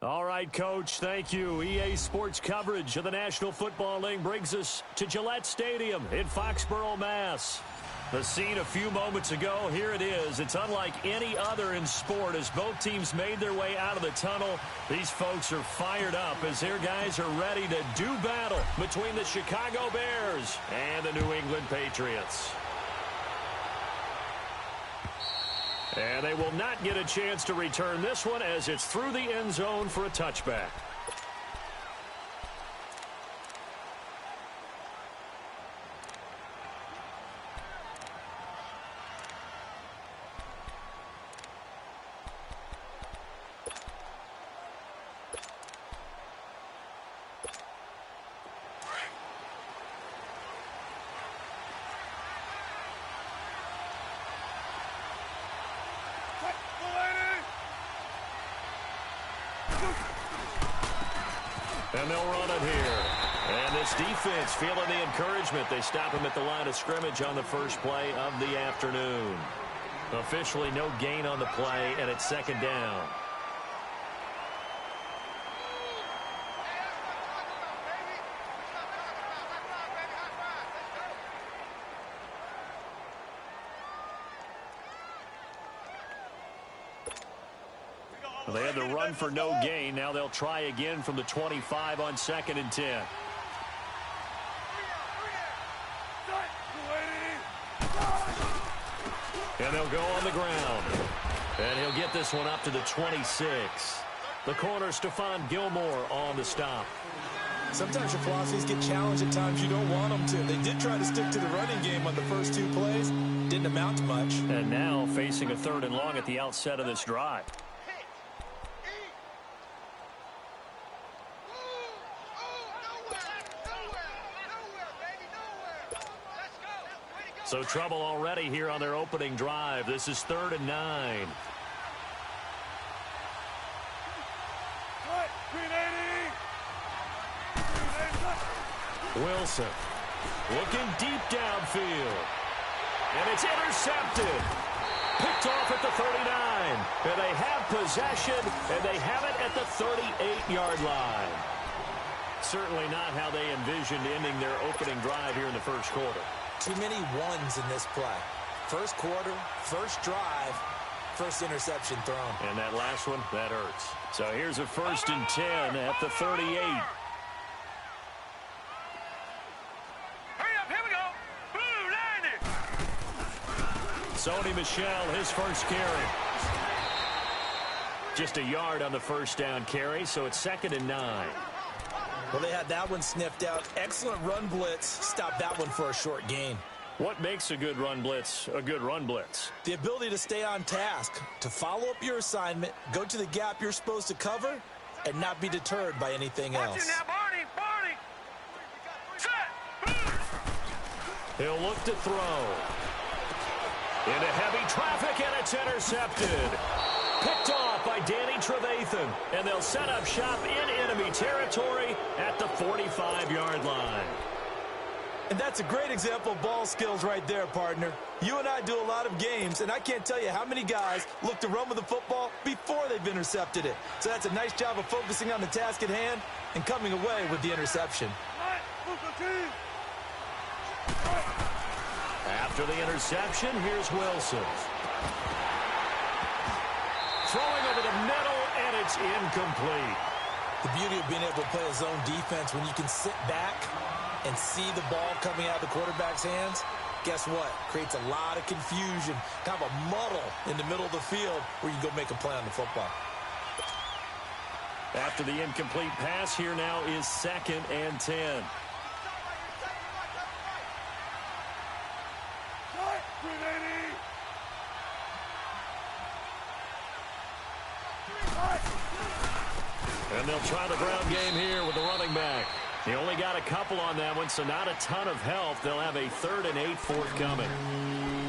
All right, Coach, thank you. EA Sports coverage of the National Football League brings us to Gillette Stadium in Foxborough, Mass. The scene a few moments ago, here it is. It's unlike any other in sport as both teams made their way out of the tunnel. These folks are fired up as their guys are ready to do battle between the Chicago Bears and the New England Patriots. And they will not get a chance to return this one as it's through the end zone for a touchback. And they'll run it here. And this defense feeling the encouragement. They stop him at the line of scrimmage on the first play of the afternoon. Officially no gain on the play, and it's second down. They had to run for no gain. Now they'll try again from the 25 on 2nd and 10. And they'll go on the ground. And he'll get this one up to the 26. The corner, Stephon Gilmore, on the stop. Sometimes your philosophies get challenged at times you don't want them to. They did try to stick to the running game on the first 2 plays. Didn't amount to much. And now facing a 3rd and long at the outset of this drive. So trouble already here on their opening drive. This is 3rd and 9. Wilson looking deep downfield. And it's intercepted. Picked off at the 39. And they have possession, and they have it at the 38-yard line. Certainly not how they envisioned ending their opening drive here in the first quarter. Too many ones in this play. First quarter, first drive, first interception thrown. And that last one, that hurts. So here's a 1st and 10 at the 38. Hurry up, here we go. Blue, line it. Sony Michel, his first carry. Just a yard on the first down carry, so it's 2nd and 9. Well, they had that one sniffed out. Excellent run blitz. Stopped that one for a short gain. What makes a good run blitz a good run blitz? The ability to stay on task, to follow up your assignment, go to the gap you're supposed to cover, and not be deterred by anything else. Watch it now, Barney. Set. He'll look to throw. Into heavy traffic, and it's intercepted. Picked off by Danny Trevathan, and they'll set up shop in enemy territory at the 45-yard line. And that's a great example of ball skills right there, partner. You and I do a lot of games, and I can't tell you how many guys look to run with the football before they've intercepted it. So that's a nice job of focusing on the task at hand and coming away with the interception. After the interception, here's Wilson. Throwing over the middle, and it's incomplete. The beauty of being able to play a zone defense when you can sit back and see the ball coming out of the quarterback's hands, guess what? Creates a lot of confusion, kind of a muddle in the middle of the field where you go make a play on the football. After the incomplete pass, here now is 2nd and 10. And they'll try the ground game here with the running back. He only got a couple on that one, so not a ton of help. They'll have a 3rd and 8 forthcoming.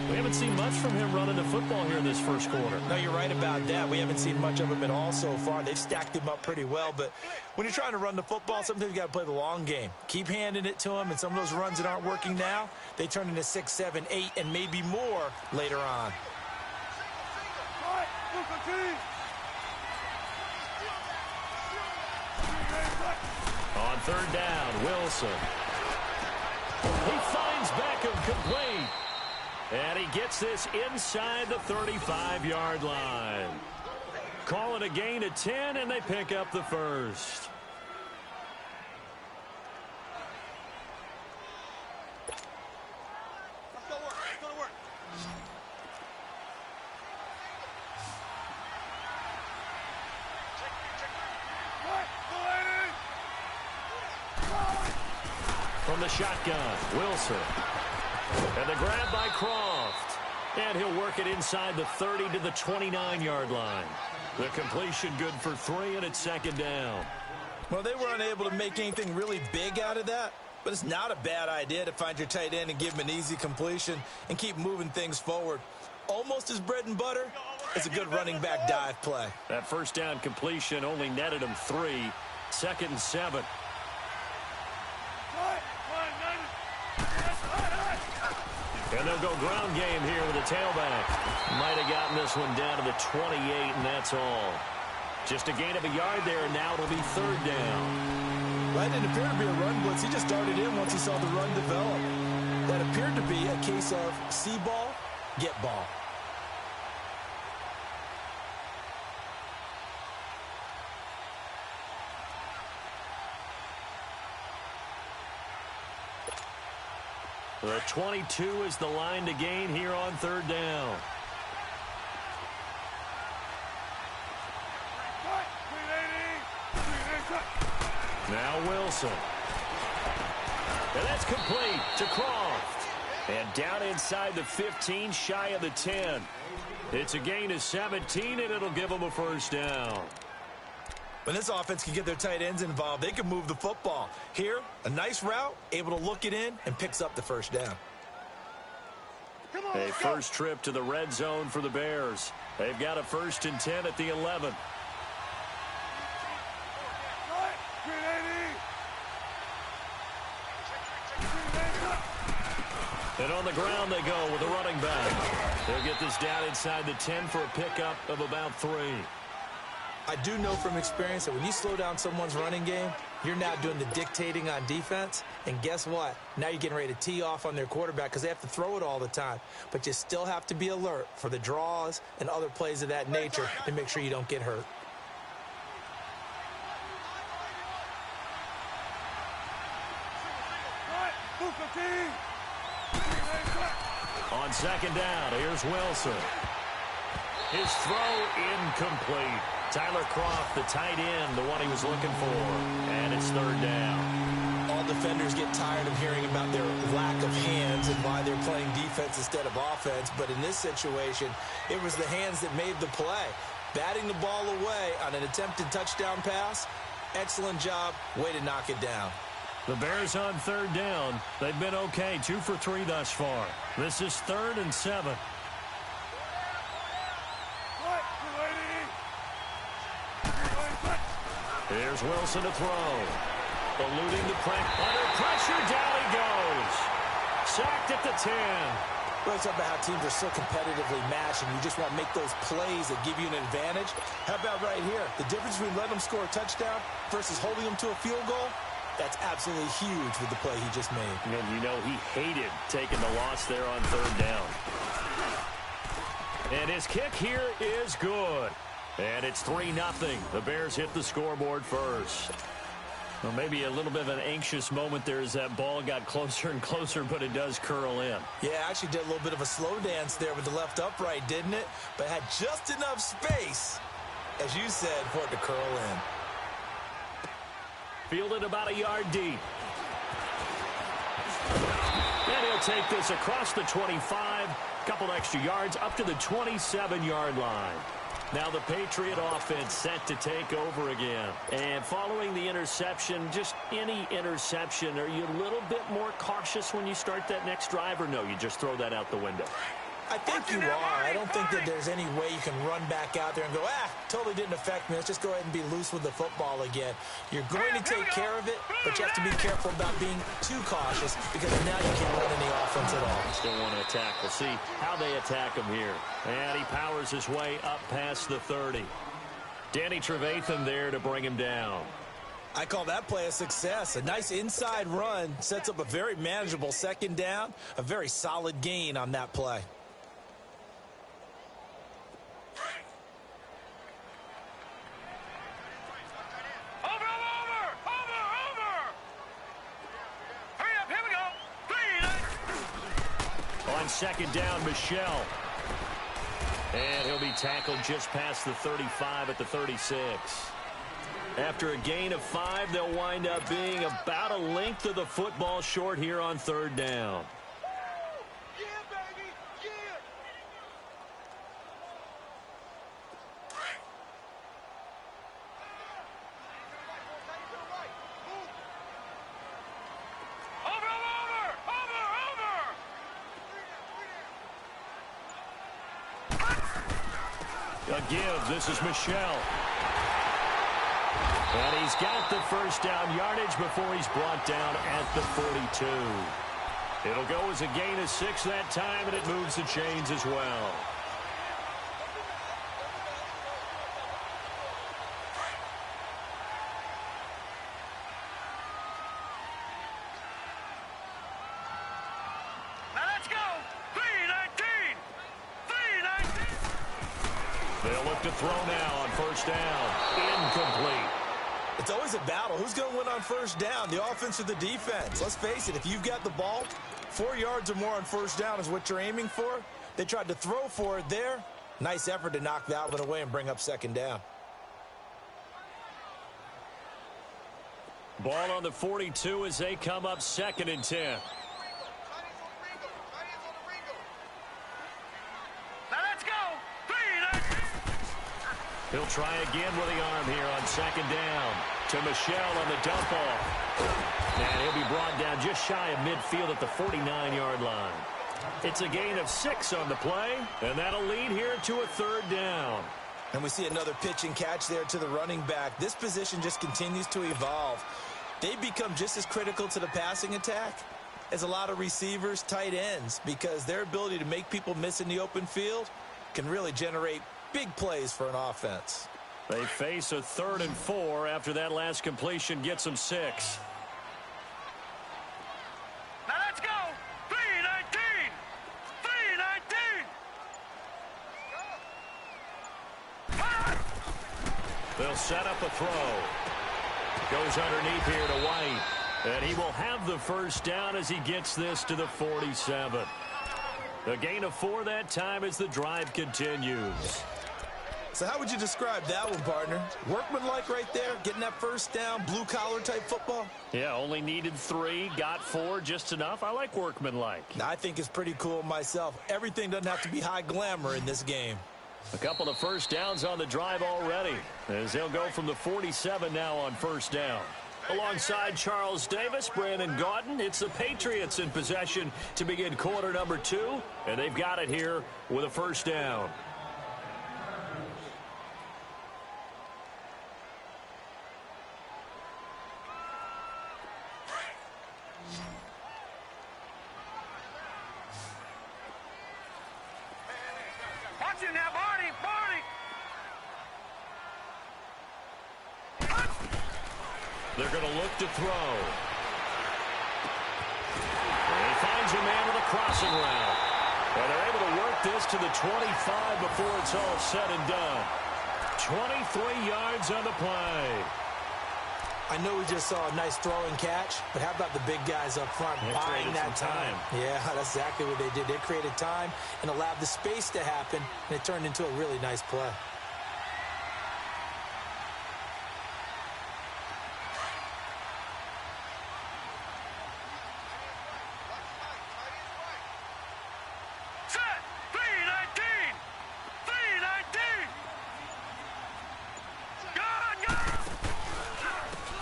We haven't seen much from him running the football here in this first quarter. No, you're right about that. We haven't seen much of him at all so far. They've stacked him up pretty well, but when you're trying to run the football, sometimes you got to play the long game. Keep handing it to him, and some of those runs that aren't working now, they turn into 6, 7, 8, and maybe more later on. On third down, Wilson. He finds Beckham complete. And he gets this inside the 35-yard line. Call it a gain of 10, and they pick up the first. Let's go work. Let's go to work. From the shotgun, Wilson. And the grab by Croft. And he'll work it inside the 30 to the 29-yard line. The completion good for 3, and it's second down. Well, they were unable to make anything really big out of that, but it's not a bad idea to find your tight end and give him an easy completion and keep moving things forward. Almost his bread and butter is a good running back dive play. That first down completion only netted him 3. Second and 7. And they'll go ground game here with a tailback. Might have gotten this one down to the 28, and that's all. Just a gain of a yard there, and now it'll be third down. Right, it appeared to be a run blitz. He just darted in once he saw the run develop. That appeared to be a case of see ball, get ball. The 22 is the line to gain here on third down. Now Wilson. And that's complete to Croft. And down inside the 15, shy of the 10. It's a gain of 17, and it'll give them a first down. When this offense can get their tight ends involved, they can move the football. Here, a nice route, able to look it in, and picks up the first down. A first trip to the red zone for the Bears. They've got a 1st and 10 at the 11. And on the ground they go with a running back. They'll get this down inside the 10 for a pickup of about 3. I do know from experience that when you slow down someone's running game, you're now doing the dictating on defense. And guess what? Now you're getting ready to tee off on their quarterback because they have to throw it all the time. But you still have to be alert for the draws and other plays of that nature to make sure you don't get hurt. On second down, here's Wilson. His throw incomplete. Tyler Croft, the tight end, the one he was looking for. And it's third down. All defenders get tired of hearing about their lack of hands and why they're playing defense instead of offense. But in this situation, it was the hands that made the play. Batting the ball away on an attempted touchdown pass. Excellent job. Way to knock it down. The Bears on third down. They've been okay, 2 for 3 thus far. This is 3rd and 7. Here's Wilson to throw. Eluding the pressure. Under pressure, down he goes. Sacked at the 10. Well, it's about how teams are so competitively matched, and you just want to make those plays that give you an advantage. How about right here? The difference between letting them score a touchdown versus holding them to a field goal, that's absolutely huge with the play he just made. And you know he hated taking the loss there on third down. And his kick here is good. And it's 3-0. The Bears hit the scoreboard first. Well, maybe a little bit of an anxious moment there as that ball got closer and closer, but it does curl in. Yeah, actually did a little bit of a slow dance there with the left upright, didn't it? But had just enough space, as you said, for it to curl in. Fielded about a yard deep. And he'll take this across the 25, couple extra yards up to the 27-yard line. Now the Patriot offense set to take over again. And following the interception, just any interception, are you a little bit more cautious when you start that next drive, or no, you just throw that out the window? I think you are. I don't think that there's any way you can run back out there and go, totally didn't affect me. Let's just go ahead and be loose with the football again. You're going to take care of it, but you have to be careful about being too cautious because now you can't run any offense at all. Still want to attack. We'll see how they attack him here. And he powers his way up past the 30. Danny Trevathan there to bring him down. I call that play a success. A nice inside run sets up a very manageable second down, a very solid gain on that play. On second down, Michelle. And he'll be tackled just past the 35 at the 36. After a gain of 5, they'll wind up being about a length of the football short here on third down. Yeah, baby, yeah. A give. This is Michelle. And he's got the first down yardage before he's brought down at the 42. It'll go as a gain of 6 that time, and it moves the chains as well. Now let's go. 3-19. 3-19. They'll look to throw now on first down. Incomplete. It's always a battle. Who's going to win on first down, the offense or the defense? Let's face it, if you've got the ball, 4 yards or more on first down is what you're aiming for. They tried to throw for it there. Nice effort to knock that one away and bring up second down. Ball on the 42 as they come up second and 10. Now let's go. 3-19. He'll try again with the arm here on second down. To Michelle on the dump off. And he'll be brought down just shy of midfield at the 49-yard line. It's a gain of 6 on the play, and that'll lead here to a third down. And we see another pitch and catch there to the running back. This position just continues to evolve. They become just as critical to the passing attack as a lot of receivers, tight ends, because their ability to make people miss in the open field can really generate big plays for an offense. They face a 3rd and 4 after that last completion gets them 6. Now let's go. 3-19. 3-19. They'll set up a throw. Goes underneath here to White. And he will have the first down as he gets this to the 47. A gain of 4 that time as the drive continues. So how would you describe that one, partner? Workmanlike right there, getting that first down, blue-collar type football? Yeah, only needed 3, got 4, just enough. I like workmanlike. I think it's pretty cool myself. Everything doesn't have to be high glamour in this game. A couple of first downs on the drive already, as they'll go from the 47 now on first down. Alongside Charles Davis, Brandon Gaudin, it's the Patriots in possession to begin quarter number 2, and they've got it here with a first down. Watch it now, Barney. Barney. They're going to look to throw. And he finds a man with a crossing route. And they're able to work this to the 25 before it's all said and done. 23 yards on the play. I know we just saw a nice throw and catch, but how about the big guys up front buying that time? Yeah, that's exactly what they did. They created time and allowed the space to happen, and it turned into a really nice play. Set. 3-19. 3-19. Go.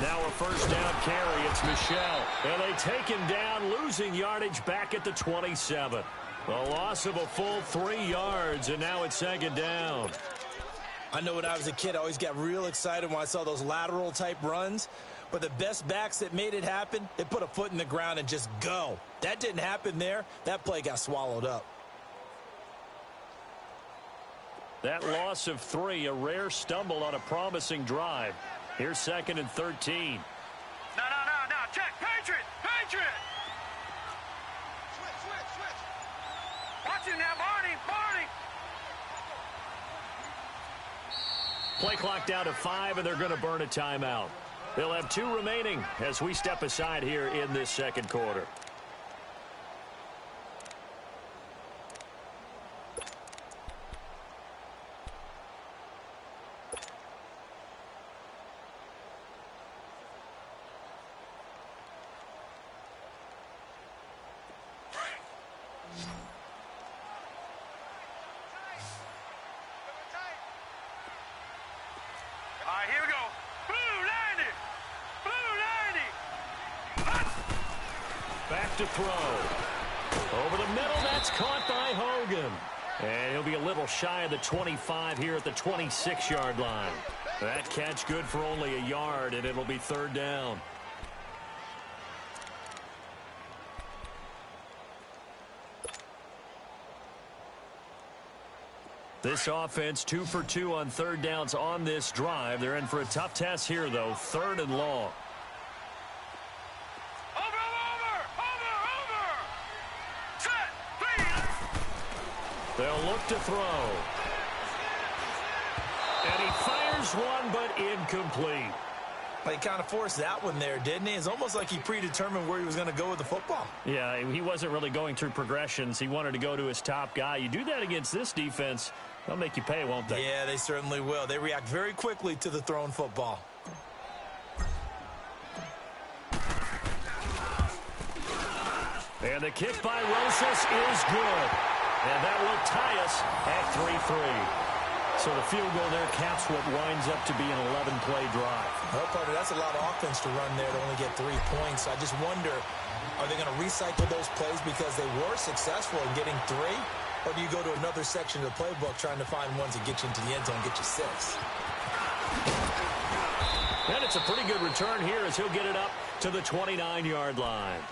Now a first down carry. It's Michelle. And they take him down, losing yardage back at the 27. A loss of a full 3 yards, and now it's second down. I know when I was a kid, I always got real excited when I saw those lateral type runs. But the best backs that made it happen, they put a foot in the ground and just go. That didn't happen there. That play got swallowed up. That loss of 3, a rare stumble on a promising drive. Here's 2nd and 13. No. Check. Patriot. Switch. Watch it now, Barney. Play clock down to 5, and they're going to burn a timeout. They'll have 2 remaining as we step aside here in this second quarter. All right, here we go. Blue 90. Back to throw. Over the middle, that's caught by Hogan. And he'll be a little shy of the 25 here at the 26-yard line. That catch good for only a yard, and it'll be 3rd down. This offense 2 for 2 on 3rd downs on this drive. They're in for a tough test here, though. 3rd and long. Over. Set. Please. They'll look to throw. And he fires one, but incomplete. He kind of forced that one there, didn't he? It's almost like he predetermined where he was going to go with the football. Yeah, he wasn't really going through progressions. He wanted to go to his top guy. You do that against this defense, they'll make you pay, won't they? Yeah, they certainly will. They react very quickly to the thrown football. And the kick by Rosas is good. And that will tie us at 3-3. So the field goal there caps what winds up to be an 11-play drive. Well, partner, that's a lot of offense to run there to only get 3 points. I just wonder, are they going to recycle those plays because they were successful in getting 3? Or do you go to another section of the playbook trying to find ones that get you into the end zone and get you 6? And it's a pretty good return here as he'll get it up to the 29-yard line.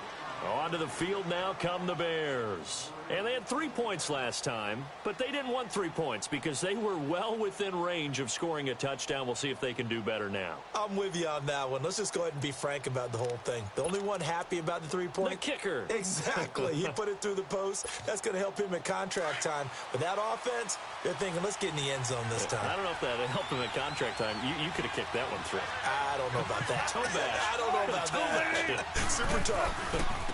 Onto the field now come the Bears. And they had 3 points last time, but they didn't want 3 points because they were well within range of scoring a touchdown. We'll see if they can do better now. I'm with you on that one. Let's just go ahead and be frank about the whole thing. The only one happy about the 3-point? The kicker. Exactly. He put it through the post. That's going to help him at contract time. But that offense, they're thinking, let's get in the end zone this time. I don't know if that helped him at contract time. You could have kicked that one through. I don't know about that. Toe bash. I don't know about that. Super tough.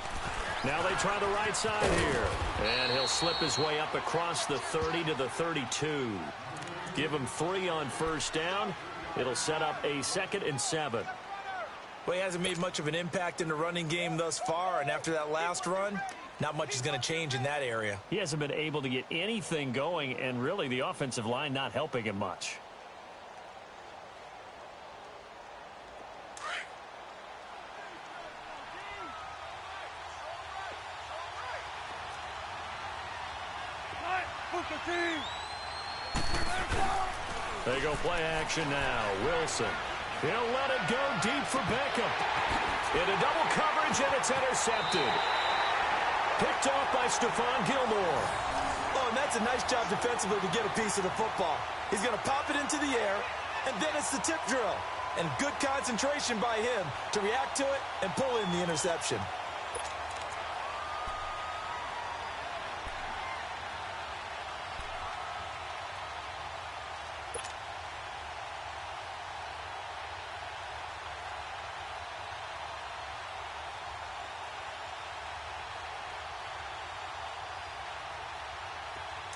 Now they try the right side here. And he'll slip his way up across the 30 to the 32. Give him 3 on 1st down. It'll set up a 2nd and 7. Well, he hasn't made much of an impact in the running game thus far. And after that last run, not much is going to change in that area. He hasn't been able to get anything going. And really the offensive line not helping him much. They go play action now. Wilson. He'll let it go deep for Beckham. Into double coverage, and it's intercepted. Picked off by Stephon Gilmore. Oh, and that's a nice job defensively to get a piece of the football. He's going to pop it into the air, and then it's the tip drill. And good concentration by him to react to it and pull in the interception.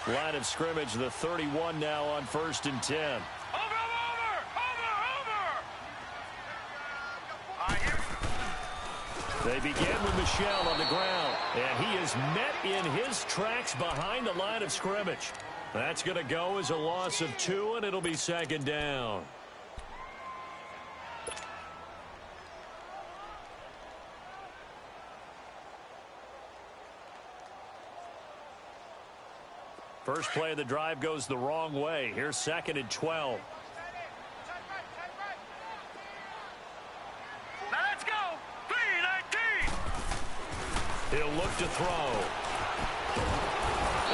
Line of scrimmage, the 31 now on 1st and 10. Over. They begin with Michel on the ground, and he is met in his tracks behind the line of scrimmage. That's going to go as a loss of 2, and it'll be 2nd down. First play of the drive goes the wrong way. Here's 2nd and 12. Now let's go. 3-19. He'll look to throw.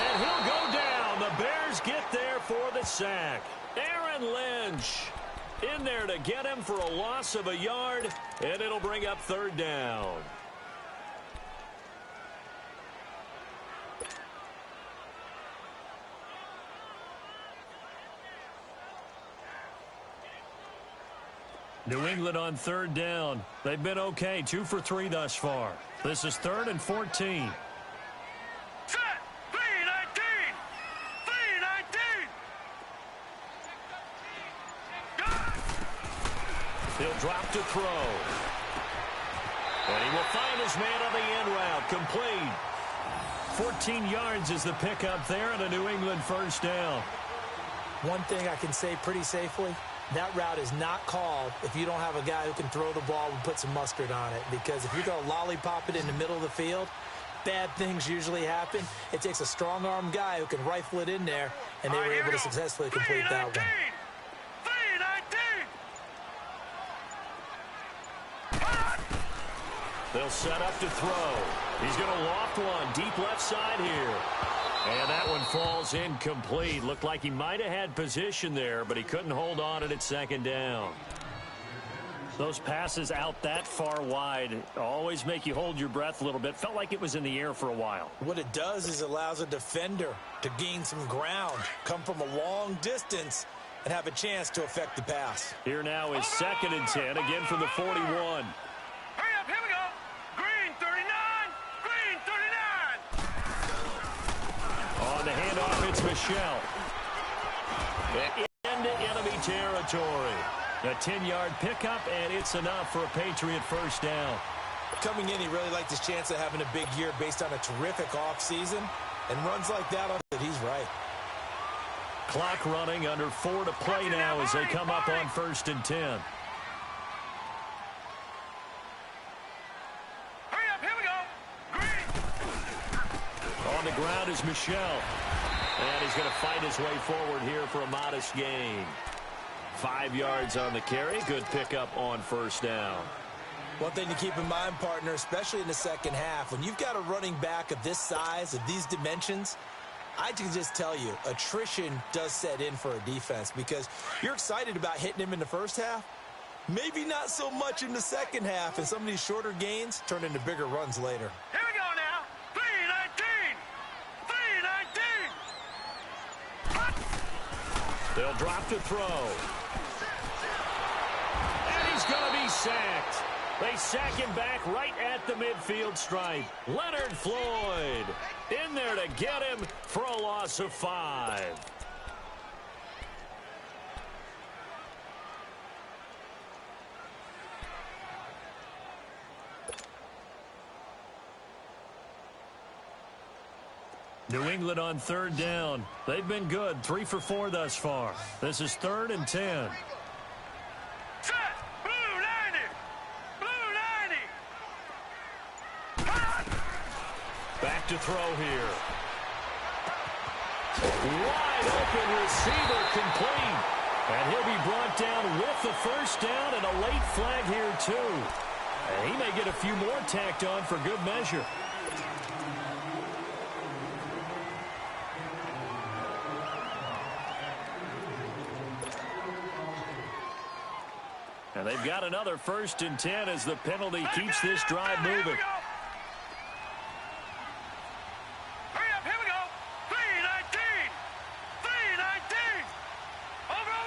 And he'll go down. The Bears get there for the sack. Aaron Lynch. In there to get him for a loss of a yard, and it'll bring up third down. New England on third down. They've been okay, 2 for 3 thus far. This is 3rd and 14. Set. 3-19. 3-19. He'll drop to throw. And he will find his man on the end route. Complete. 14 yards is the pickup there and a New England first down. One thing I can say pretty safely, that route is not called if you don't have a guy who can throw the ball and put some mustard on it. Because if you're going to lollipop it in the middle of the field, bad things usually happen. It takes a strong-arm guy who can rifle it in there, and they were able to successfully complete that one. 3-19. They'll set up to throw. He's going to loft one deep left side here. And that one falls incomplete. Looked like he might have had position there, but he couldn't hold on at second down. Those passes out that far wide always make you hold your breath a little bit. Felt like it was in the air for a while. What it does is allows a defender to gain some ground, come from a long distance, and have a chance to affect the pass. Here now is 2nd and 10, again from the 41. Hurry up, here we go. Green 39. Green 39. On the handoff, it's Michelle. Into enemy territory. A 10-yard pickup, and it's enough for a Patriot first down. Coming in, he really liked his chance of having a big year based on a terrific offseason, and runs like that, he's right. Clock running, under 4 to play now as they come up on 1st and 10. Hurry up, here we go. Green. On the ground is Michelle. And he's going to fight his way forward here for a modest gain. 5 yards on the carry. Good pickup on first down. One thing to keep in mind, partner, especially in the second half, when you've got a running back of this size, of these dimensions, I can just tell you, attrition does set in for a defense because you're excited about hitting him in the first half. Maybe not so much in the second half, and some of these shorter gains turn into bigger runs later. Here we go now. 3-19. 3-19. They'll drop to throw. And he's going to be sacked. They sack him back right at the midfield stripe. Leonard Floyd in there to get him for a loss of 5. New England on third down. They've been good, 3 for 4 thus far. This is 3rd and 10. Set. Blue 90. Blue 90. Back to throw here. Wide open receiver complete. And he'll be brought down with the first down and a late flag here too. And he may get a few more tacked on for good measure. And they've got another 1st and 10 as the penalty keeps this drive moving. Hurry up, here we go. 3-19. 3-19. Over.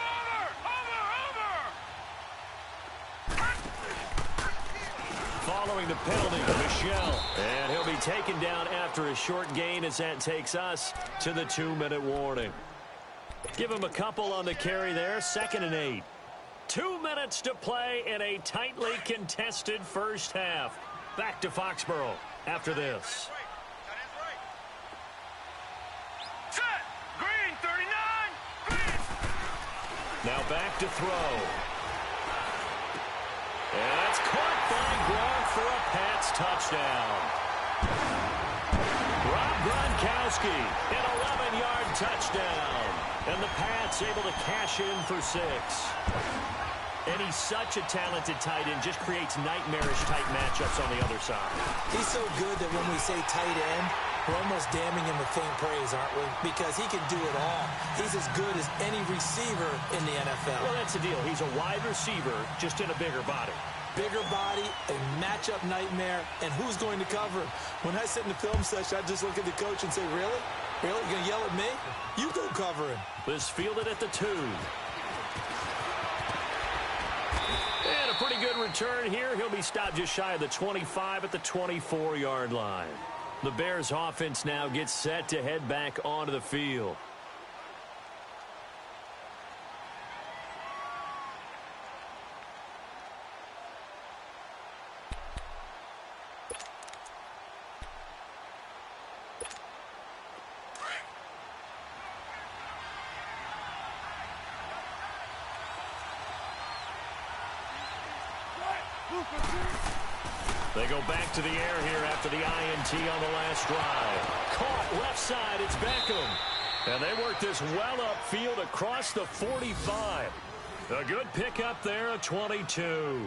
Following the penalty, Michelle. And he'll be taken down after a short gain as that takes us to the 2-minute warning. Give him a couple on the carry there, 2nd and 8. 2 minutes to play in a tightly contested first half. Back to Foxborough after this. Set. Green 39. Green. Now back to throw. And that's caught by Gronk for a Pats touchdown. Rob Gronkowski, an 11-yard touchdown. And the Pats able to cash in for 6. And he's such a talented tight end, just creates nightmarish type matchups on the other side. He's so good that when we say tight end, We're almost damning him with faint praise, aren't we? Because he can do it all. He's as good as any receiver in the NFL. Well, that's the deal. He's a wide receiver, just in a bigger body. Bigger body, a matchup nightmare, and who's going to cover him? When I sit in the film session, I just look at the coach and say, really? Really? You're going to yell at me? You go cover him. This fielded at the 2. And a pretty good return here. He'll be stopped just shy of the 25 at the 24-yard line. The Bears offense now gets set to head back onto the field. They go back to the air here after the INT on the last drive. Caught left side, it's Beckham. And they work this well upfield across the 45. A good pickup there, a 22.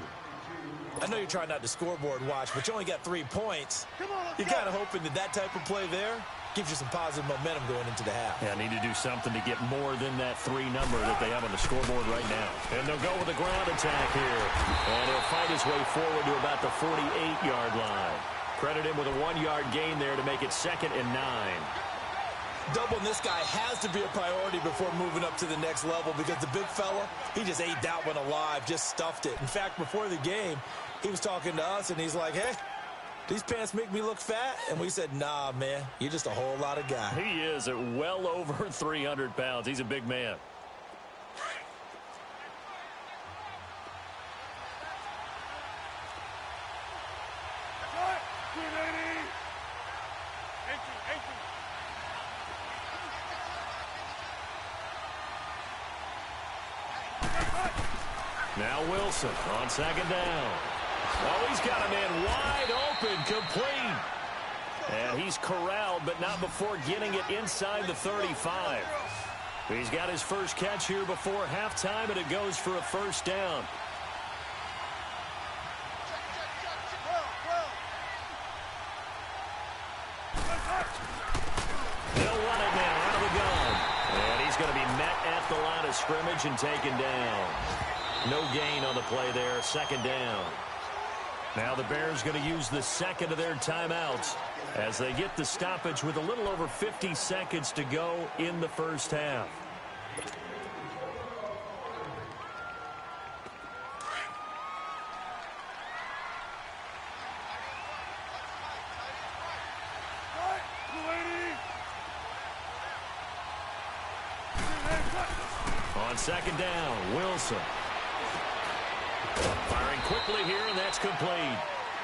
I know you're trying not to scoreboard watch, but you only got 3 points. You're kind of hoping that type of play there gives you some positive momentum going into the half. Yeah, need to do something to get more than that 3 number that they have on the scoreboard right now. And they'll go with a ground attack here. And he'll fight his way forward to about the 48-yard line. Credit him with a 1-yard gain there to make it 2nd and 9. Doubling this guy has to be a priority before moving up to the next level because the big fella, he just ate that one alive, just stuffed it. In fact, before the game, he was talking to us, and he's like, hey, these pants make me look fat? And we said, nah, man, you're just a whole lot of guy. He is at well over 300 pounds. He's a big man. Now Wilson on 2nd down. Oh, he's got a man wide open, complete. And he's corralled, but not before getting it inside the 35. He's got his first catch here before halftime, and it goes for a 1st down. They'll run it now out of the gun. And he's going to be met at the line of scrimmage and taken down. No gain on the play there, 2nd down. Now the Bears going to use the 2nd of their timeouts as they get the stoppage with a little over 50 seconds to go in the first half. On 2nd down, Wilson. Firing quickly here, and that's complete.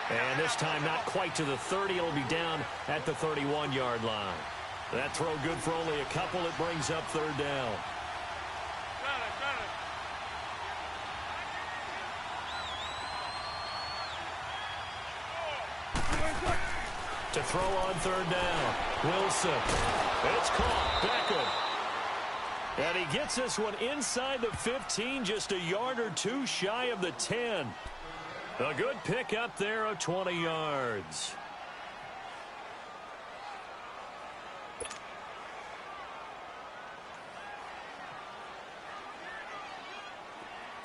And this time not quite to the 30. It'll be down at the 31-yard line. That throw good for only a couple. It brings up 3rd down. To throw on 3rd down. Wilson. It's caught. Beckham. And he gets this one inside the 15, just a yard or 2 shy of the 10. A good pick up there of 20 yards.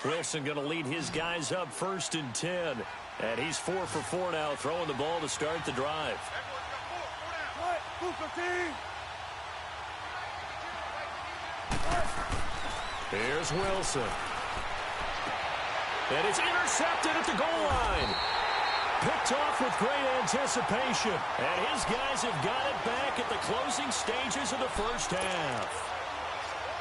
Wilson going to lead his guys up 1st and 10. And he's 4 for 4 now, throwing the ball to start the drive. Here's Wilson. And it's intercepted at the goal line. Picked off with great anticipation. And his guys have got it back at the closing stages of the first half.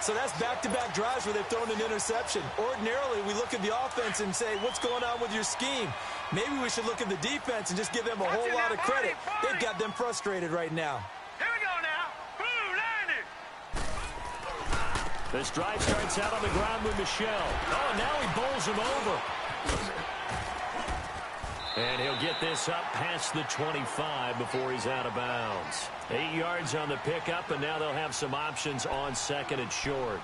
So that's back-to-back drives where they've thrown an interception. Ordinarily, we look at the offense and say, what's going on with your scheme? Maybe we should look at the defense and just give them a whole lot of credit. They've got them frustrated right now. Here we go now. Blue landed. This drive starts out on the ground with Michelle. Oh, now he bowls him over. And he'll get this up past the 25 before he's out of bounds. 8 yards on the pickup, and now they'll have some options on 2nd and short.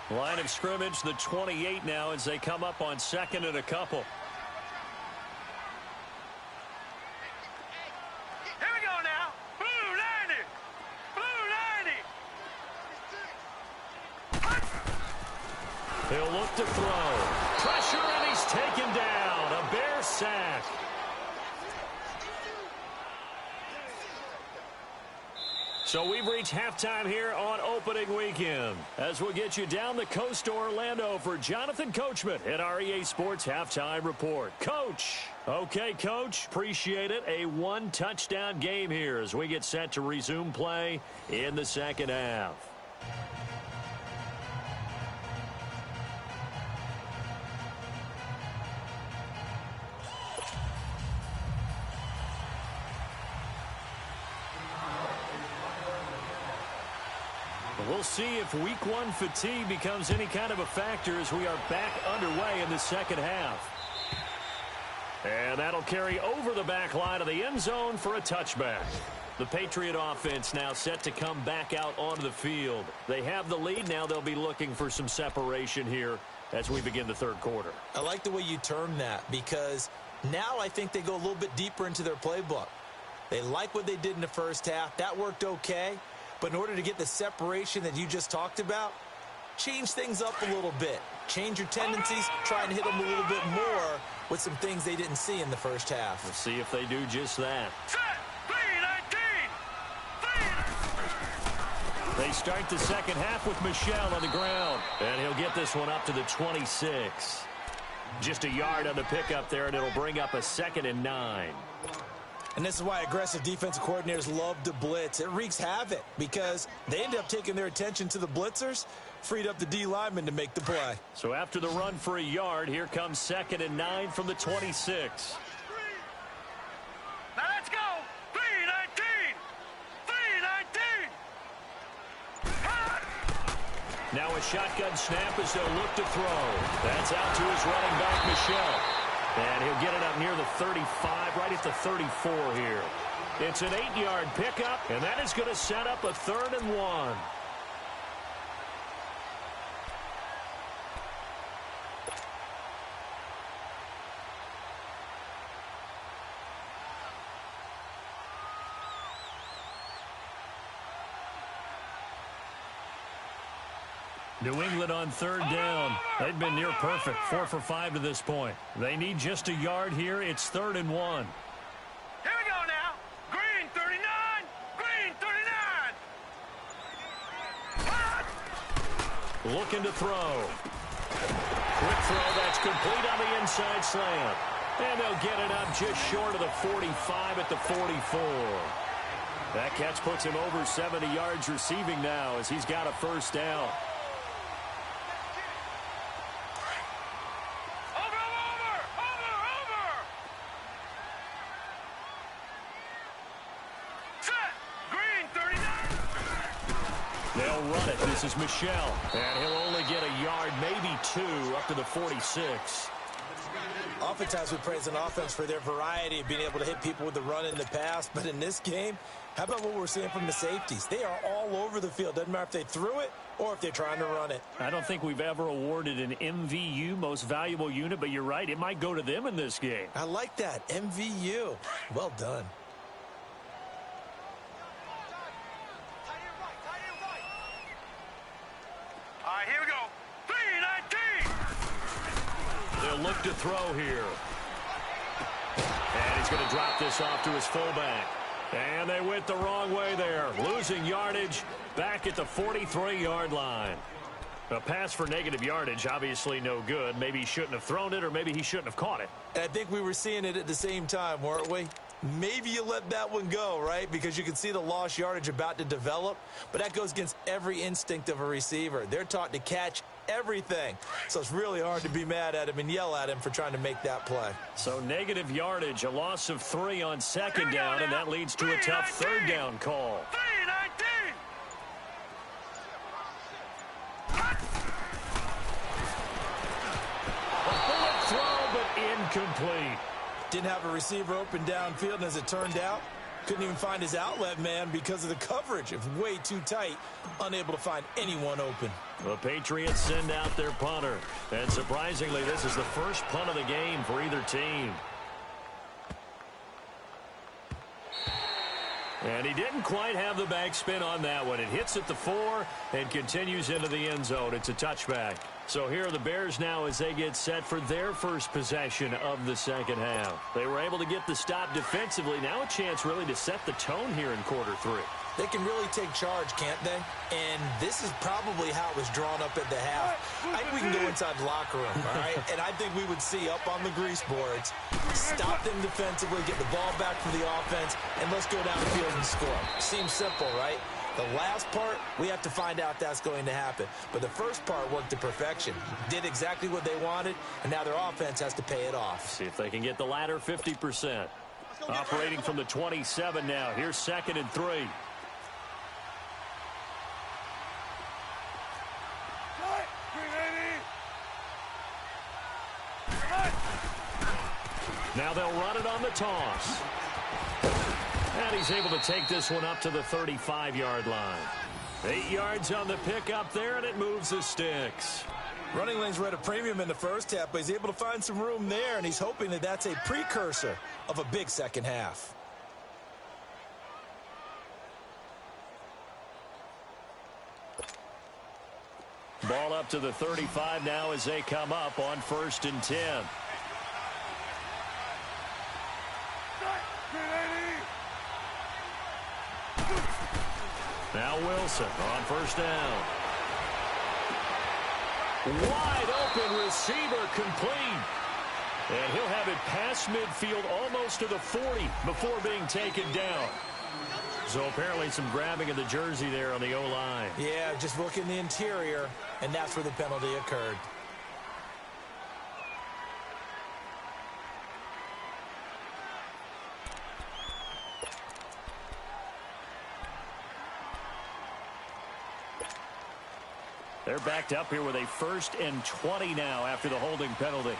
Line of scrimmage, the 28 now as they come up on second and a couple. Here we go now. Blue 90. Blue 90. He'll look to throw. Pressure, and he's taken down. A Bear sack. So we've reached halftime here on opening weekend. As we'll get you down the coast to Orlando for Jonathan Coachman at our EA Sports Halftime Report. Coach. Okay, Coach. Appreciate it. A one-touchdown game here as we get set to resume play in the second half. We'll see if week one fatigue becomes any kind of a factor as we are back underway in the second half. And that'll carry over the back line of the end zone for a touchback. The Patriot offense now set to come back out onto the field. They have the lead. Now they'll be looking for some separation here as we begin the third quarter. I like the way you term that because now I think they go a little bit deeper into their playbook. They like what they did in the first half. That worked okay. But in order to get the separation that you just talked about, change things up a little bit. Change your tendencies, try and hit them a little bit more with some things they didn't see in the first half. We'll see if they do just that. Set. 3-19. They start the second half with Michel on the ground. And he'll get this one up to the 26. Just a yard on the pickup there, and it'll bring up a 2nd and 9. And this is why aggressive defensive coordinators love to blitz. It wreaks havoc because they end up taking their attention to the blitzers, freed up the D lineman to make the play. So after the run for a yard, here comes 2nd and 9 from the 26. Now let's go. 3-19. 3-19. Now a shotgun snap as they'll look to throw. That's out to his running back, Michel. And he'll get it up near the 35, right at the 34 here. It's an 8-yard pickup, and that is going to set up a 3rd and 1. New England on 3rd down. They've been near perfect, 4 for 5 to this point. They need just a yard here. It's 3rd and 1. Here we go now. Green 39. Green 39. Looking to throw. Quick throw that's complete on the inside slant. And they'll get it up just short of the 45 at the 44. That catch puts him over 70 yards receiving now as he's got a 1st down. This is Michel, and he'll only get a yard, maybe 2, up to the 46. Oftentimes we praise an offense for their variety of being able to hit people with the run in the pass, but in this game, how about what we're seeing from the safeties? They are all over the field. Doesn't matter if they threw it or if they're trying to run it. I don't think we've ever awarded an MVU, most valuable unit, but you're right, it might go to them in this game. I like that, MVU. Well done. Here we go. 3-19. They'll look to throw here. And he's going to drop this off to his fullback. And they went the wrong way there. Losing yardage back at the 43-yard line. A pass for negative yardage, obviously no good. Maybe he shouldn't have thrown it, or maybe he shouldn't have caught it. And I think we were seeing it at the same time, weren't we? Maybe you let that one go, right? Because you can see the lost yardage about to develop. But that goes against every instinct of a receiver. They're taught to catch everything. So it's really hard to be mad at him and yell at him for trying to make that play. So negative yardage, a loss of 3 on 2nd down, and that leads to a tough 3rd down call. 3-19. A bullet throw, but incomplete. Didn't have a receiver open downfield, and as it turned out, Couldn't even find his outlet man because of the coverage. It was way too tight. Unable to find anyone open. The Patriots send out their punter. And surprisingly, this is the first punt of the game for either team. And he didn't quite have the backspin on that one. It hits at the 4 and continues into the end zone. It's a touchback. So here are the Bears now as they get set for their first possession of the second half. They were able to get the stop defensively. Now a chance really to set the tone here in quarter 3. They can really take charge, can't they? And this is probably how it was drawn up at the half. I think we can go inside the locker room, all right? And I think we would see up on the grease boards, stop them defensively, get the ball back for the offense, and let's go down the field and score. Seems simple, right? The last part, we have to find out that's going to happen. But the first part worked to perfection. Did exactly what they wanted, and now their offense has to pay it off. See if they can get the latter 50%. Operating from the 27 now. Here's 2nd and 3. Now they'll run it on the toss. And he's able to take this one up to the 35-yard line. 8 yards on the pickup there, and it moves the sticks. Running lanes were at a premium in the first half, but he's able to find some room there, and he's hoping that that's a precursor of a big second half. Ball up to the 35 now as they come up on 1st and 10. Now Wilson on 1st down. Wide open receiver complete. And he'll have it past midfield almost to the 40 before being taken down. So apparently some grabbing of the jersey there on the O-line. Yeah, just working the interior, and that's where the penalty occurred. They're backed up here with a 1st and 20 now after the holding penalty.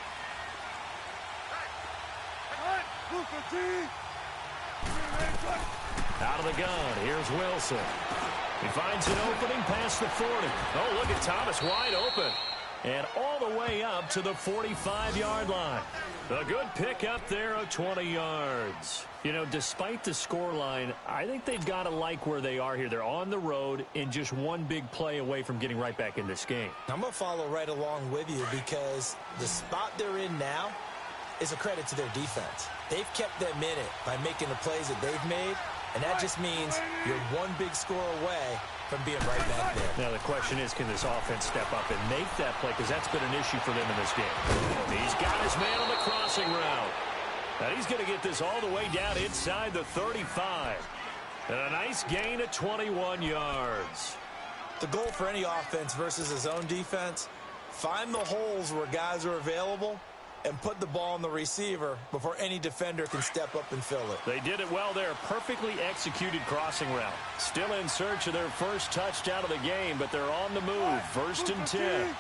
Out of the gun, here's Wilson. He finds an opening past the 40. Oh, look at Thomas wide open. And all the way up to the 45-yard line. A good pick up there of 20 yards. You know, despite the scoreline, I think they've got to like where they are here. They're on the road and just one big play away from getting right back in this game. I'm going to follow right along with you because the spot they're in now is a credit to their defense. They've kept them in it by making the plays that they've made, and that just means you're one big score away from being right back there. Now the question is, can this offense step up and make that play? Because that's been an issue for them in this game. He's got his man on the crossing route. And he's going to get this all the way down inside the 35. And a nice gain of 21 yards. The goal for any offense versus his own defense, find the holes where guys are available and put the ball on the receiver before any defender can step up and fill it. They did it well there. Perfectly executed crossing route. Still in search of their first touchdown of the game, but they're on the move. 1st and 10.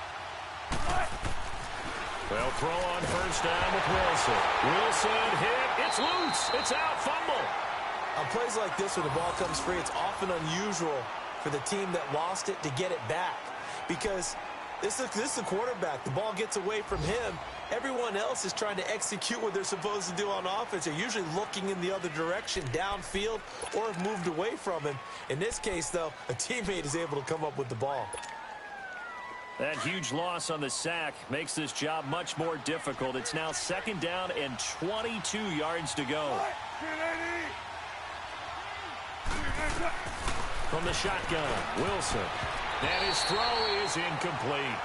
They'll throw on 1st down with Wilson. Wilson hit. It's loose. It's out. Fumble. On plays like this, when the ball comes free, it's often unusual for the team that lost it to get it back. Because this is the quarterback. The ball gets away from him. Everyone else is trying to execute what they're supposed to do on offense. They're usually looking in the other direction, downfield, or have moved away from him. In this case, though, a teammate is able to come up with the ball. That huge loss on the sack makes this job much more difficult. It's now 2nd down and 22 yards to go. From the shotgun, Wilson. And his throw is incomplete.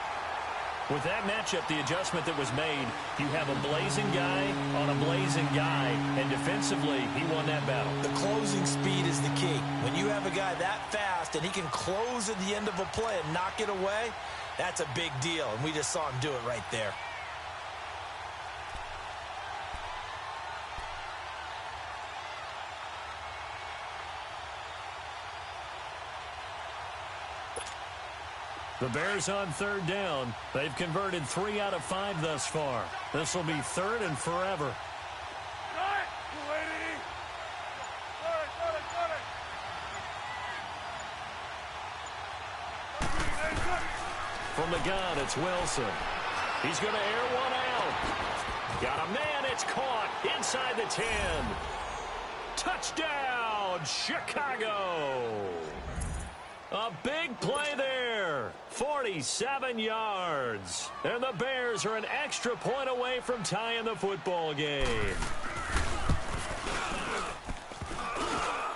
With that matchup, the adjustment that was made, you have a blazing guy on a blazing guy, and defensively, he won that battle. The closing speed is the key. When you have a guy that fast and he can close at the end of a play and knock it away, that's a big deal, and we just saw him do it right there. The Bears on 3rd down. They've converted 3 out of 5 thus far. This will be 3rd and forever. From the gun, it's Wilson. He's going to air one out. Got a man. It's caught inside the 10. Touchdown, Chicago. A big play there. 47 yards. And the Bears are an extra point away from tying the football game.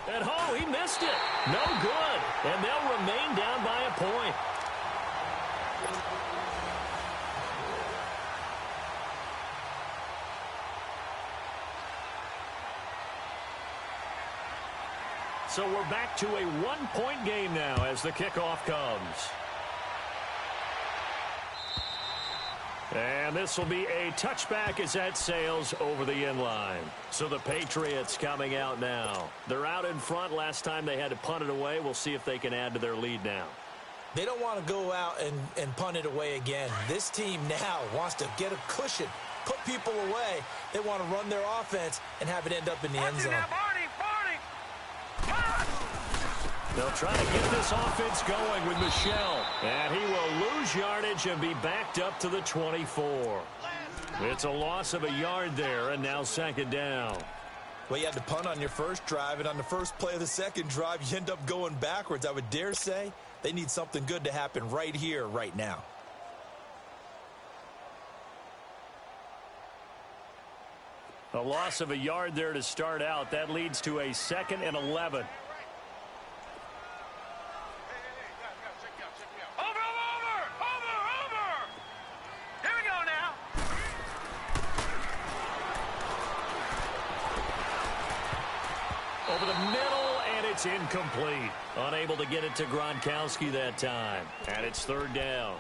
And he missed it. No good. And they'll remain down by a point. So we're back to a one-point game now as the kickoff comes. And this will be a touchback as that sails over the end line. So the Patriots coming out now. They're out in front. Last time they had to punt it away. We'll see if they can add to their lead now. They don't want to go out and punt it away again. This team now wants to get a cushion, put people away. They want to run their offense and have it end up in the end zone. They'll try to get this offense going with Michel. And he will lose yardage and be backed up to the 24. It's a loss of a yard there, and now second down. Well, you had to punt on your first drive, and on the first play of the second drive, you end up going backwards. I would dare say they need something good to happen right here, right now. A loss of a yard there to start out. That leads to a 2nd and 11. Over the middle, and it's incomplete. Unable to get it to Gronkowski that time. And it's 3rd down.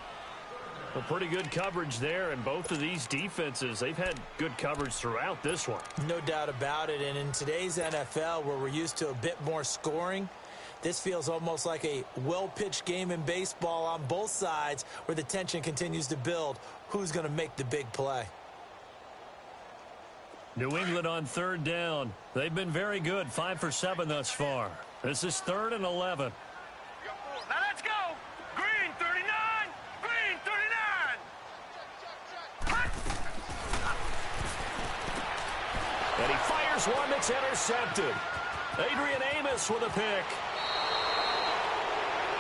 Well, pretty good coverage there, and both of these defenses, they've had good coverage throughout this one. No doubt about it, and in today's NFL, where we're used to a bit more scoring, this feels almost like a well-pitched game in baseball on both sides where the tension continues to build. Who's going to make the big play? New England on 3rd down. They've been very good, 5 for 7 thus far. This is 3rd and 11. Now let's go. Green 39. Green 39. Hut. And he fires one that's intercepted. Adrian Amos with a pick.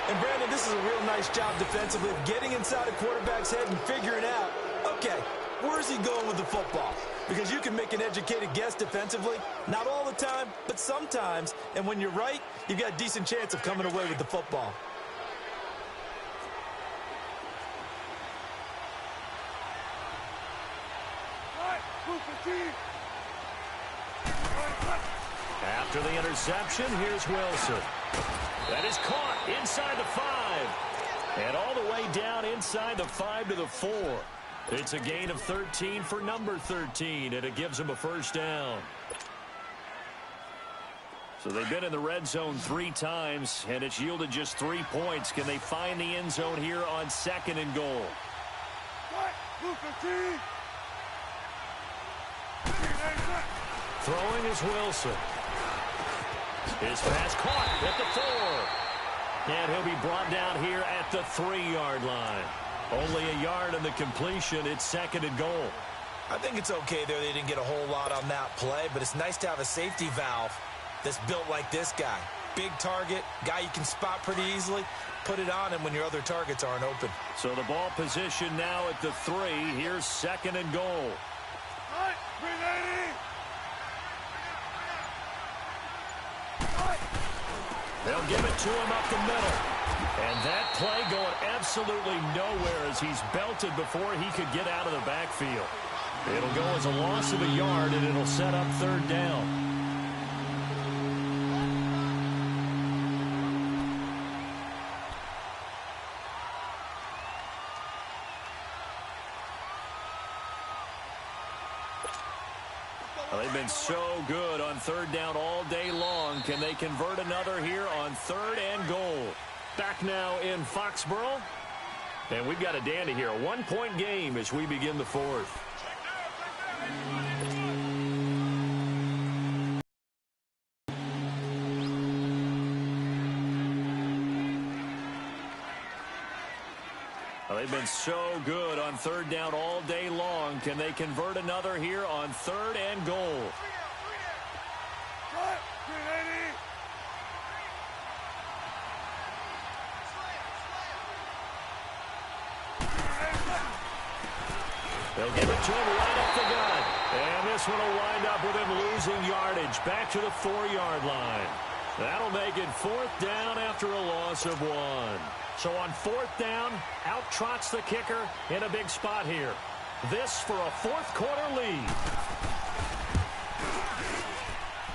And Brandon, this is a real nice job defensively of getting inside a quarterback's head and figuring out, okay, where's he going with the football? Because you can make an educated guess defensively. Not all the time, but sometimes. And when you're right, you've got a decent chance of coming away with the football. After the interception, here's Wilson. That is caught inside the 5. And all the way down inside the 5 to the 4. It's a gain of 13 for number 13, and it gives them a 1st down. So they've been in the red zone 3 times, and it's yielded just 3 points. Can they find the end zone here on 2nd and goal? Throwing is Wilson. His pass caught at the 4. And he'll be brought down here at the 3-yard line. Only a yard on the completion. It's 2nd and goal. I think it's okay there. They didn't get a whole lot on that play, but it's nice to have a safety valve that's built like this guy. Big target, guy you can spot pretty easily. Put it on him when your other targets aren't open. So the ball position now at the 3. Here's 2nd and goal. They'll give it to him up the middle. And that play going absolutely nowhere as he's belted before he could get out of the backfield. It'll go as a loss of a yard, and it'll set up 3rd down. Well, they've been so good on 3rd down all day long. Can they convert another here on 3rd and goal? Back now in Foxborough. And we've got a dandy here. A 1-point game as we begin the 4th. They've been so good on third down all day long. Can they convert another here on third and goal? They'll give it to him right up the gut. And this one will wind up with him losing yardage back to the 4-yard line. That'll make it 4th down after a loss of 1. So on 4th down, out trots the kicker in a big spot here. This for a 4th quarter lead.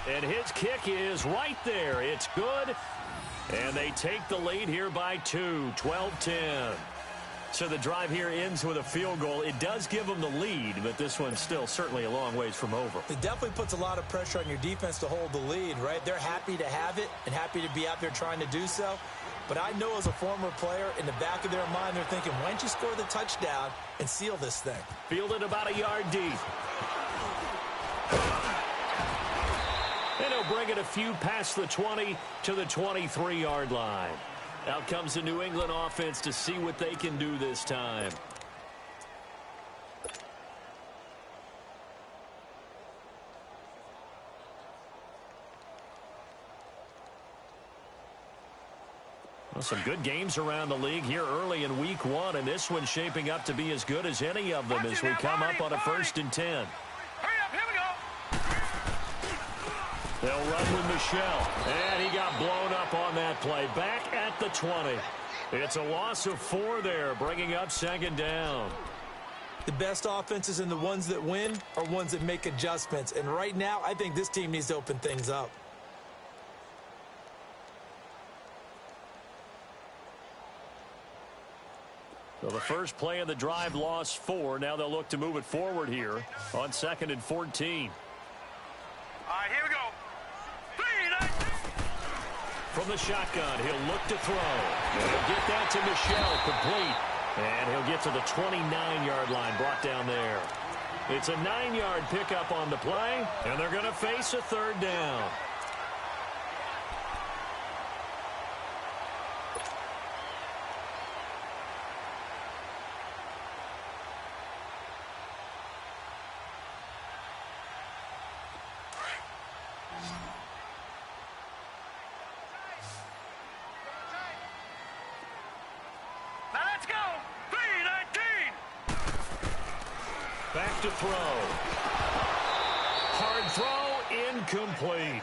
And his kick is right there. It's good. And they take the lead here by 2, 12-10. So the drive here ends with a field goal. It does give them the lead, but this one's still certainly a long ways from over. It definitely puts a lot of pressure on your defense to hold the lead, right? They're happy to have it and happy to be out there trying to do so. But I know as a former player, in the back of their mind, they're thinking, why don't you score the touchdown and seal this thing? Fielded about a yard deep. And he'll bring it a few past the 20 to the 23-yard line. Out comes the New England offense to see what they can do this time. Well, some good games around the league here early in week 1, and this one's shaping up to be as good as any of them as we come up on a 1st and 10. Hurry up, here we go. They'll run with Michelle, and he got blown up on that play. Back at the 20. It's a loss of 4 there, bringing up 2nd down. The best offenses and the ones that win are ones that make adjustments. And right now, I think this team needs to open things up. So the first play of the drive lost 4. Now they'll look to move it forward here on 2nd and 14. All right, here we go. 3, 9. From the shotgun, he'll look to throw. And he'll get that to Michelle, complete. And he'll get to the 29-yard line, brought down there. It's a 9-yard pickup on the play, and they're going to face a 3rd down. Back to throw. Hard throw, incomplete.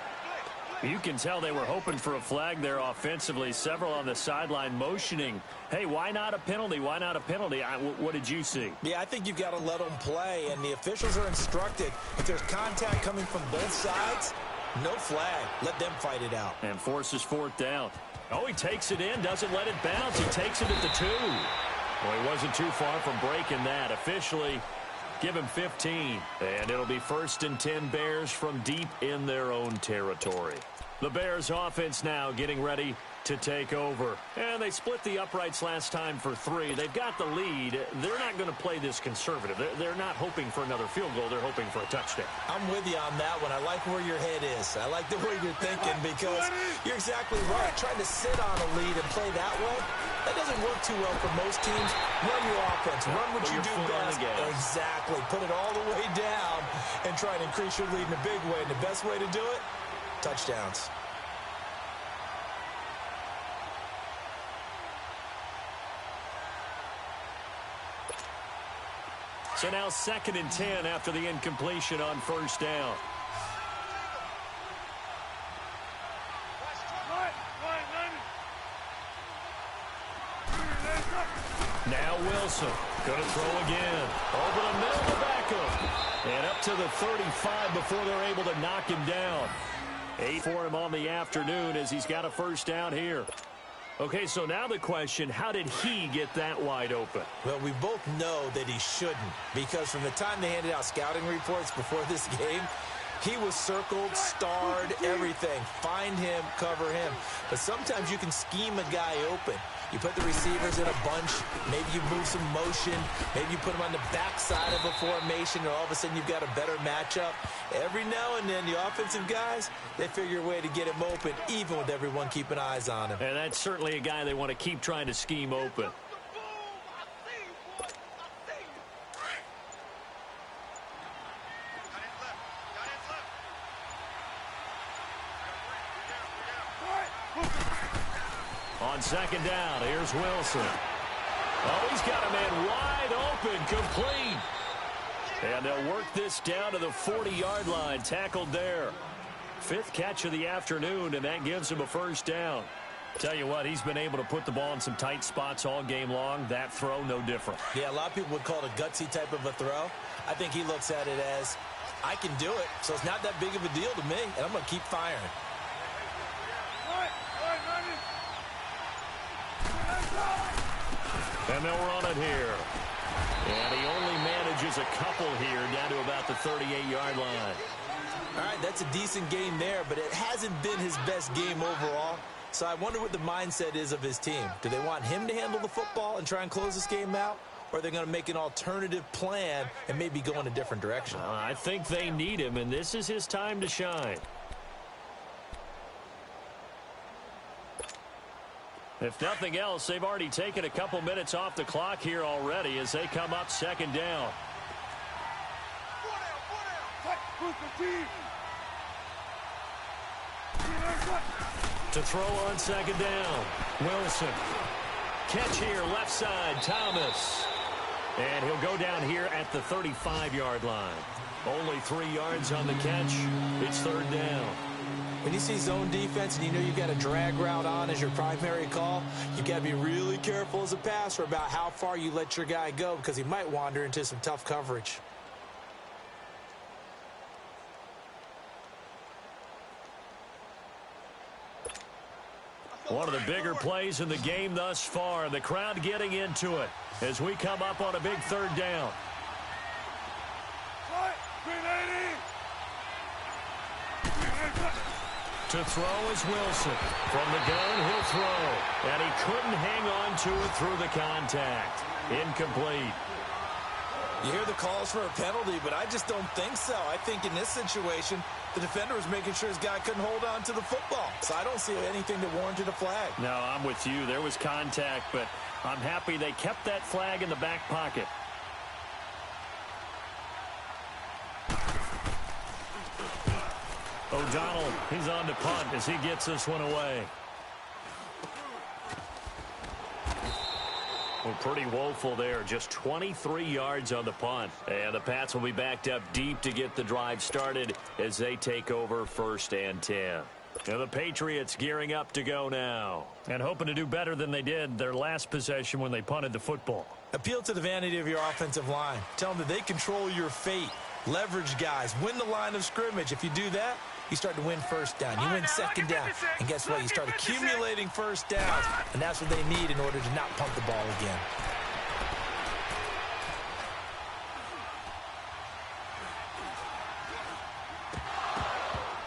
You can tell they were hoping for a flag there offensively. Several on the sideline motioning. Hey, why not a penalty? Why not a penalty? What did you see? Yeah, I think you've got to let them play, and the officials are instructed. If there's contact coming from both sides, no flag. Let them fight it out. And forces 4th down. Oh, he takes it in, doesn't let it bounce. He takes it at the 2. Well, he wasn't too far from breaking that. Officially, give him 15. And it'll be 1st and 10 Bears from deep in their own territory. The Bears offense now getting ready to take over. And they split the uprights last time for 3. They've got the lead. They're not going to play this conservative. They're not hoping for another field goal. They're hoping for a touchdown. I'm with you on that one. I like where your head is. I like the way you're thinking because you're exactly right. Trying to sit on a lead and play that way, that doesn't work too well for most teams. Run your offense. Run what you do best. Exactly. Put it all the way down and try and increase your lead in a big way. And the best way to do it, touchdowns. So now 2nd and 10 after the incompletion on 1st down. Now Wilson going to throw again. Over the middle to Beckham. And up to the 35 before they're able to knock him down. 8 for him on the afternoon as he's got a 1st down here. Okay, so now the question, how did he get that wide open? Well, we both know that he shouldn't, because from the time they handed out scouting reports before this game, he was circled, starred, everything. Find him, cover him. But sometimes you can scheme a guy open. You put the receivers in a bunch. Maybe you move some motion. Maybe you put them on the backside of a formation, and all of a sudden you've got a better matchup. Every now and then, the offensive guys, they figure a way to get him open, even with everyone keeping eyes on him. And that's certainly a guy they want to keep trying to scheme open. On second down, here's Wilson. Oh, he's got a man wide open, complete. And they'll work this down to the 40-yard line, tackled there. 5th catch of the afternoon, and that gives him a first down. Tell you what, he's been able to put the ball in some tight spots all game long. That throw, no different. Yeah, a lot of people would call it a gutsy type of a throw. I think he looks at it as, I can do it, so it's not that big of a deal to me, and I'm going to keep firing. And they'll run it here. And he only manages a couple here down to about the 38-yard line. All right, that's a decent game there, but it hasn't been his best game overall. So I wonder what the mindset is of his team. Do they want him to handle the football and try and close this game out? Or are they going to make an alternative plan and maybe go in a different direction? I think they need him, and this is his time to shine. If nothing else, they've already taken a couple minutes off the clock here already as they come up second down. To throw on second down, Wilson. Catch here, left side, Thomas. And he'll go down here at the 35-yard line. Only 3 yards on the catch. It's third down. When you see zone defense and you know you've got a drag route on as your primary call, you've got to be really careful as a passer about how far you let your guy go because he might wander into some tough coverage. One of the bigger plays in the game thus far. The crowd getting into it as we come up on a big third down. To throw is Wilson. From the gun, he'll throw. And he couldn't hang on to it through the contact. Incomplete. You hear the calls for a penalty, but I just don't think so. I think in this situation, the defender was making sure his guy couldn't hold on to the football. So I don't see anything that warranted a flag. No, I'm with you. There was contact, but I'm happy they kept that flag in the back pocket. O'Donnell, he's on to punt as he gets this one away. Well, pretty woeful there. Just 23 yards on the punt. And the Pats will be backed up deep to get the drive started as they take over 1st and 10. Now the Patriots gearing up to go now and hoping to do better than they did their last possession when they punted the football. Appeal to the vanity of your offensive line. Tell them that they control your fate. Leverage guys. Win the line of scrimmage. If you do that, you start to win first down. You win second down. And guess what? You start accumulating first downs. And that's what they need in order to not punt the ball again.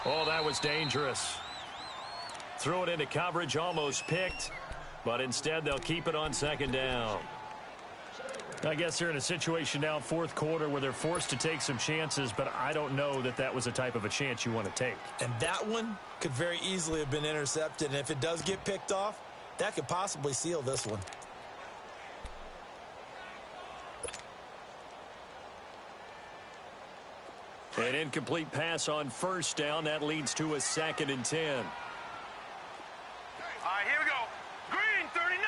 Oh, that was dangerous. Threw it into coverage, almost picked. But instead, they'll keep it on second down. I guess they're in a situation now, 4th quarter, where they're forced to take some chances, but I don't know that that was the type of a chance you want to take. And that one could very easily have been intercepted. And if it does get picked off, that could possibly seal this one. An incomplete pass on first down. That leads to a 2nd and 10. All right, here we go. Green 39.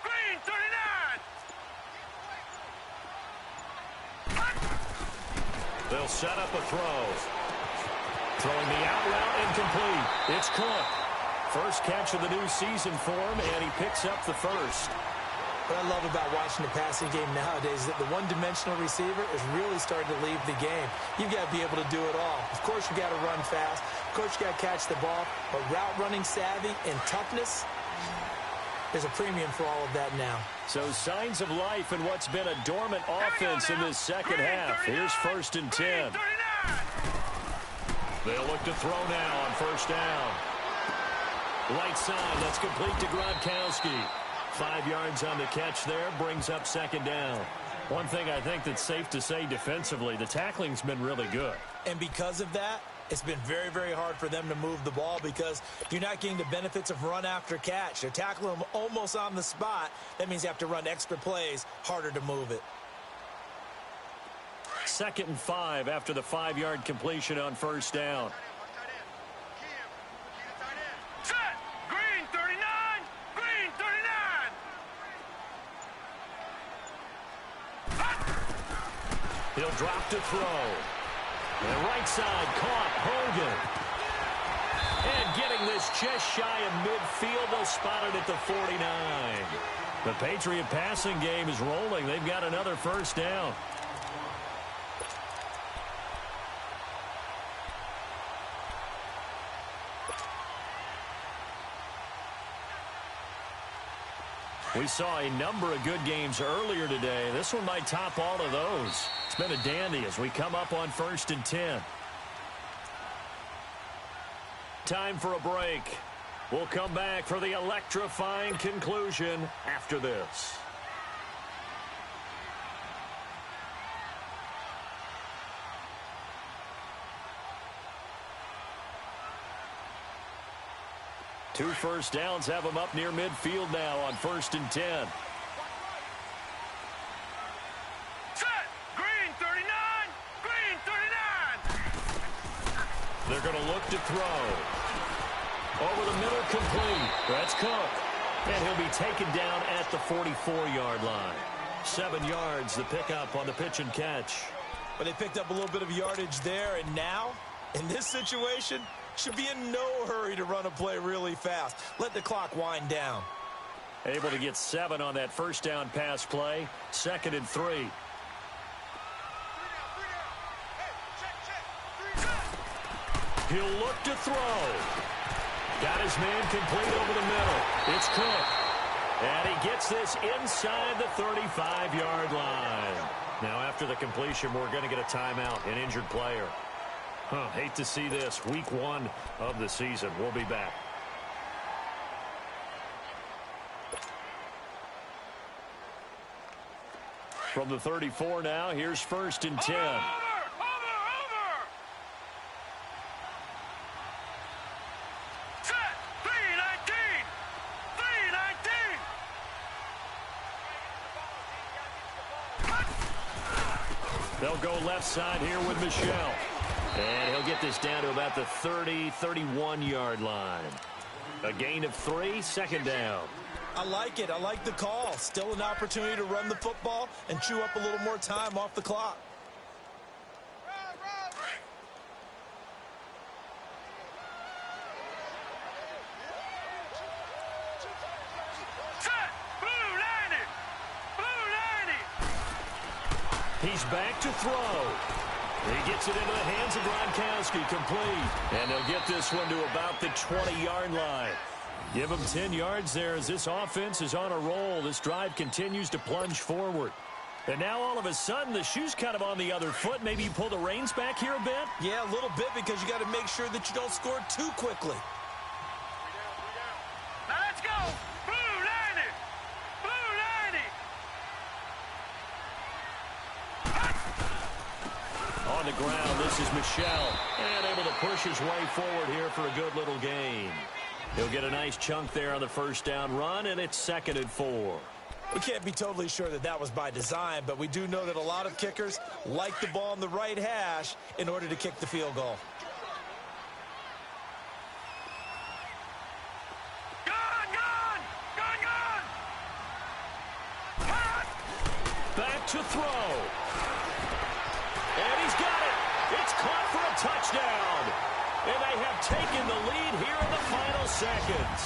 Green 39. They'll set up a throw. Throwing the out route, incomplete. It's Cook. First catch of the new season for him, and he picks up the first. What I love about watching the passing game nowadays is that the one-dimensional receiver is really starting to leave the game. You've got to be able to do it all. Of course, you've got to run fast. Of course, you've got to catch the ball. But route running savvy and toughness, there's a premium for all of that now. So signs of life in what's been a dormant offense in this second half. Here's 1st and 10. They'll look to throw now on first down. Right side, that's complete to Gronkowski. 5 yards on the catch there, brings up second down. One thing I think that's safe to say defensively, the tackling's been really good. And because of that, it's been very, very hard for them to move the ball because you're not getting the benefits of run after catch. They're tackling them almost on the spot. That means you have to run extra plays, harder to move it. 2nd and 5 after the 5-yard completion on first down. Set. Green 39. Green He'll drop to throw. And right side caught. Hogan. And getting this just shy of midfield. They'll spot it at the 49. The Patriot passing game is rolling. They've got another first down. We saw a number of good games earlier today. This one might top all of those. It's been a dandy as we come up on 1st and 10. Time for a break. We'll come back for the electrifying conclusion after this. Two first downs have them up near midfield now on 1st and 10. Set. Green 39. Green 39. They're going to look to throw. Over the middle, complete. That's Cook. And he'll be taken down at the 44-yard line. 7 yards, the pickup on the pitch and catch. But they picked up a little bit of yardage there, and now, in this situation, should be in no hurry to run a play really fast. Let the clock wind down. Able to get 7 on that first down pass play. 2nd and 3. He'll look to throw. Got his man complete over the middle. It's Cook. And he gets this inside the 35-yard line. Now, after the completion, we're going to get a timeout, an injured player. Hate to see this. Week 1 of the season. We'll be back. From the 34 now, here's 1st and 10. Over. Set. 319. 319. They'll go left side here with Michelle. And he'll get this down to about the 30, 31-yard line. A gain of 3, 2nd down. I like it. I like the call. Still an opportunity to run the football and chew up a little more time off the clock. Set. Blue 90. Blue 90. He's back to throw. He gets it into the hands of Gronkowski, complete. And they'll get this one to about the 20-yard line. Give him 10 yards there as this offense is on a roll. This drive continues to plunge forward. And now all of a sudden the shoe's kind of on the other foot. Maybe you pull the reins back here a bit? Yeah, a little bit because you got to make sure that you don't score too quickly. Now let's go. Blue 90. Blue 90. On the ground, this is Michelle. And able to push his way forward here for a good little gain. He'll get a nice chunk there on the first down run, and it's 2nd and 4. We can't be totally sure that that was by design, but we do know that a lot of kickers like the ball on the right hash in order to kick the field goal. Gone. Back to throw. And he's got it. It's caught for a touchdown. And they have taken the lead here in the final seconds.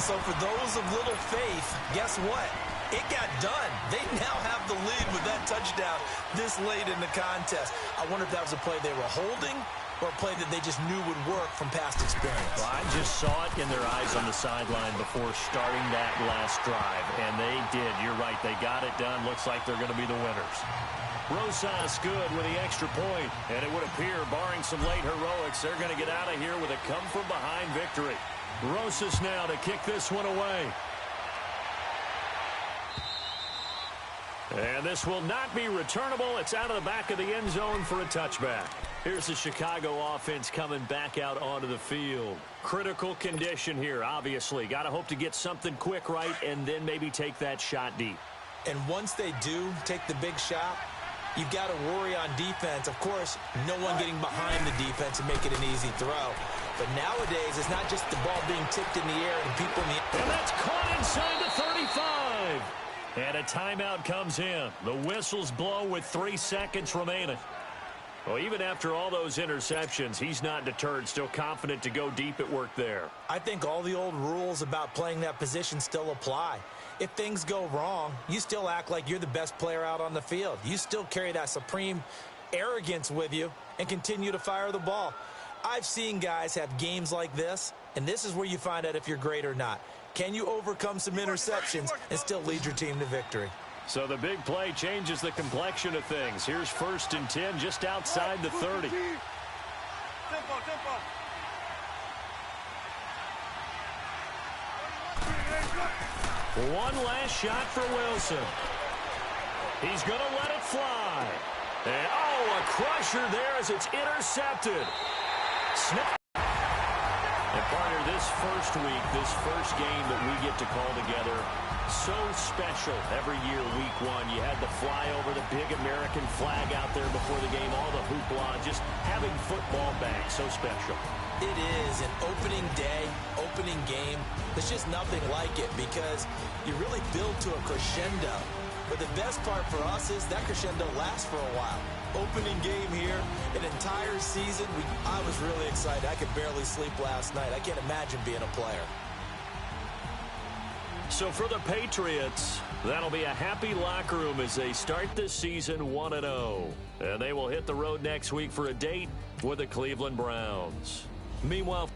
So for those of little faith, guess what? It got done. They now have the lead with that touchdown this late in the contest. I wonder if that was a play they were holding or a play that they just knew would work from past experience. Well, I just saw it in their eyes on the sideline before starting that last drive, and they did. You're right. They got it done. Looks like they're going to be the winners. Rosas good with the extra point, and it would appear, barring some late heroics, they're going to get out of here with a come-from-behind victory. Rosas now to kick this one away. And this will not be returnable. It's out of the back of the end zone for a touchback. Here's the Chicago offense coming back out onto the field. Critical condition here, obviously. Got to hope to get something quick right and then maybe take that shot deep. And once they do take the big shot, you've got to worry on defense. Of course, no one getting behind the defense and make it an easy throw. But nowadays, it's not just the ball being tipped in the air and people in the air. And that's caught inside the 35. And a timeout comes in. The whistles blow with 3 seconds remaining. Well, even after all those interceptions, he's not deterred, still confident to go deep at work there. I think all the old rules about playing that position still apply. If things go wrong, you still act like you're the best player out on the field. You still carry that supreme arrogance with you and continue to fire the ball. I've seen guys have games like this, and this is where you find out if you're great or not. Can you overcome some interceptions and still lead your team to victory? So the big play changes the complexion of things. Here's 1st and 10 just outside the 30. Tempo. One last shot for Wilson. He's going to let it fly. And, oh, a crusher there as it's intercepted. Snap. And partner, this first week, this first game that we get to call together, so special every year, week 1. You had the flyover, the big American flag out there before the game, all the hoopla, just having football back, so special. It is an opening day, opening game. There's just nothing like it because you really build to a crescendo. But the best part for us is that crescendo lasts for a while. Opening game here, an entire season. I was really excited. I could barely sleep last night. I can't imagine being a player. So for the Patriots, that'll be a happy locker room as they start this season 1-0. And they will hit the road next week for a date with the Cleveland Browns. Meanwhile,